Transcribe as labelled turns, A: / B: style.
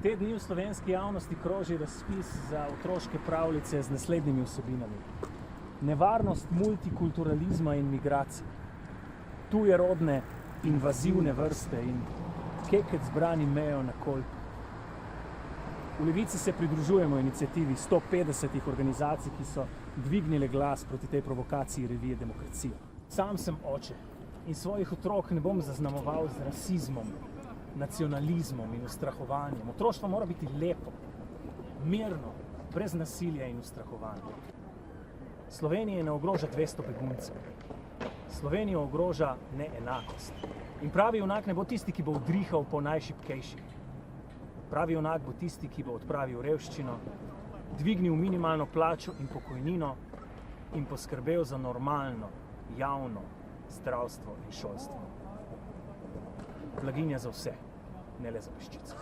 A: Te dni v slovenski javnosti kroži razpis za otroške pravljice z naslednjimi vsebinami. Nevarnost multikulturalizma in migracij, tujerodne invazivne vrste in kekec zbrani mejo na kolpi. V Levici se pridružujemo iniciativi 150 organizacij, ki so dvignile glas proti tej provokaciji revije Demokracija. Sam sem oče in svojih otrok ne bom zaznamoval z rasizmom, nacionalizmom in ustrahovanjem. Otroštvo mora biti lepo, mirno, brez nasilja in ustrahovanja. Slovenija ne ogroža 200 beguncev. Slovenijo ogroža neenakost. In pravi junak ne bo tisti, ki bo udrihal po najšibkejših. Pravi junak bo tisti, ki bo odpravil revščino, dvignil minimalno plačo in pokojnino in poskrbel za normalno, javno zdravstvo in šolstvo. Blaginja za vse, ne le za peščico.